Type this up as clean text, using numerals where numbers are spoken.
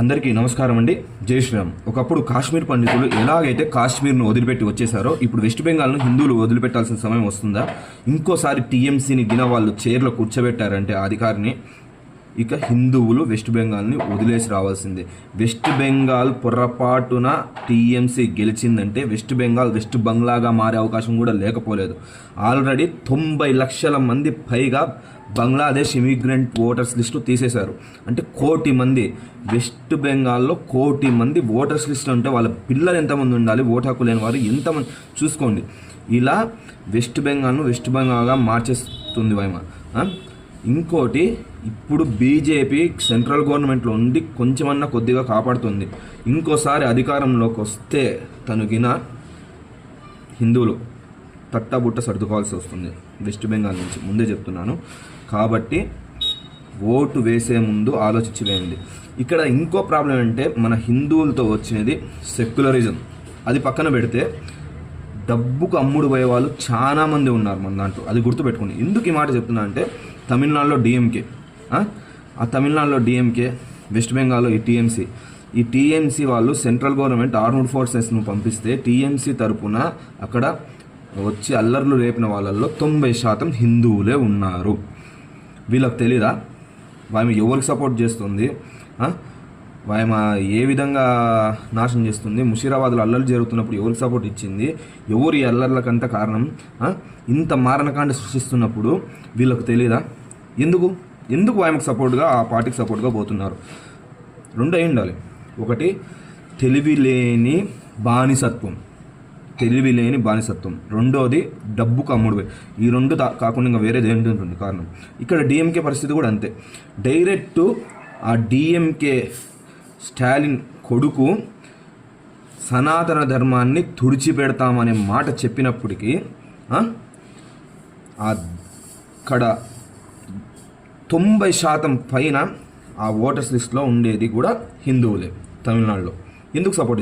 అందరికీ నమస్కారం అండి. జై శ్రీరామ్. ఒకప్పుడు కాశ్మీర్ పండితులు ఎలాగైతే కాశ్మీర్ను వదిలిపెట్టి వచ్చేసారో ఇప్పుడు వెస్ట్ బెంగాల్ను హిందువులు వదిలిపెట్టాల్సిన సమయం వస్తుందా? ఇంకోసారి టీఎంసీని గిన వాళ్ళు చైర్లో కూర్చోబెట్టారంటే ఆ అధికారిని ఇక హిందువులు వెస్ట్ బెంగాల్ని వదిలేసి రావాల్సిందే. వెస్ట్ బెంగాల్ పొరపాటున టీఎంసీ గెలిచిందంటే వెస్ట్ బెంగాల్ వెస్ట్ బంగ్లాగా మారే అవకాశం కూడా లేకపోలేదు. ఆల్రెడీ 90 లక్షల మంది పైగా బంగ్లాదేశ్ ఇమిగ్రెంట్ ఓటర్స్ లిస్టు తీసేశారు. అంటే 1 కోటి మంది వెస్ట్ బెంగాల్లో 1 కోటి మంది ఓటర్స్ లిస్టు అంటే వాళ్ళ పిల్లలు ఎంతమంది ఉండాలి, ఓటు హక్కు లేని వారు ఎంతమంది చూసుకోండి. ఇలా వెస్ట్ బెంగాల్ను వెస్ట్ బెంగాల్గా మార్చేస్తుంది వైమ. ఇంకోటి, ఇప్పుడు బీజేపీ సెంట్రల్ గవర్నమెంట్లో ఉండి కొంచెమన్నా కొద్దిగా కాపాడుతుంది. ఇంకోసారి అధికారంలోకి వస్తే తనుగిన హిందువులు తట్టబుట్ట సర్దుకోవాల్సి వస్తుంది వెస్ట్ బెంగాల్ నుంచి, ముందే చెప్తున్నాను. కాబట్టి ఓటు వేసే ముందు ఆలోచించి వేయండి. ఇక్కడ ఇంకో ప్రాబ్లం అంటే మన హిందువులతో వచ్చినది సెక్యులరిజం. అది పక్కన పెడితే డబ్బుకు అమ్ముడు పోయే వాళ్ళు చాలామంది ఉన్నారు మన దాంట్లో. అది గుర్తుపెట్టుకోండి. ఎందుకు ఈ మాట చెప్తున్నా అంటే తమిళనాడులో డిఎంకే, ఆ తమిళనాడులో డిఎంకే, వెస్ట్ బెంగాల్లో ఈ టీఎంసీ వాళ్ళు సెంట్రల్ గవర్నమెంట్ ఆర్మ్డ్ ఫోర్సెస్ను పంపిస్తే టీఎంసీ తరపున అక్కడ వచ్చి అల్లర్లు రేపిన వాళ్ళల్లో 90% హిందువులే ఉన్నారు. వీళ్ళకి తెలీదా ఆమె ఎవరికి సపోర్ట్ చేస్తుంది, ఆమె ఏ విధంగా నాశనం చేస్తుంది, ముషీరాబాద్లో అల్లర్లు జరుగుతున్నప్పుడు ఎవరికి సపోర్ట్ ఇచ్చింది, ఎవరు ఈ అల్లర్లకంత కారణం, ఇంత మారణకాండ సృష్టిస్తున్నప్పుడు వీళ్ళకు తెలీదా? ఎందుకు ఆమెకు సపోర్ట్గా, ఆ పార్టీకి సపోర్ట్గా పోతున్నారు? 2 అయి ఉండాలి. ఒకటి, తెలివిలేని బానిసత్వం. రెండోది డబ్బుకు అమ్ముడు. ఈ 2 కాకుండా ఇంకా వేరేది ఏంటంటుంది కారణం. ఇక్కడ డిఎంకే పరిస్థితి కూడా అంతే. డైరెక్ట్ ఆ డిఎంకే స్టాలిన్ కొడుకు సనాతన ధర్మాన్ని తుడిచిపెడతామనే మాట చెప్పినప్పటికీ అక్కడ 90% పైన ఆ ఓటర్స్ లిస్ట్లో ఉండేది కూడా హిందువులే తమిళనాడులో. ఎందుకు సపోర్ట్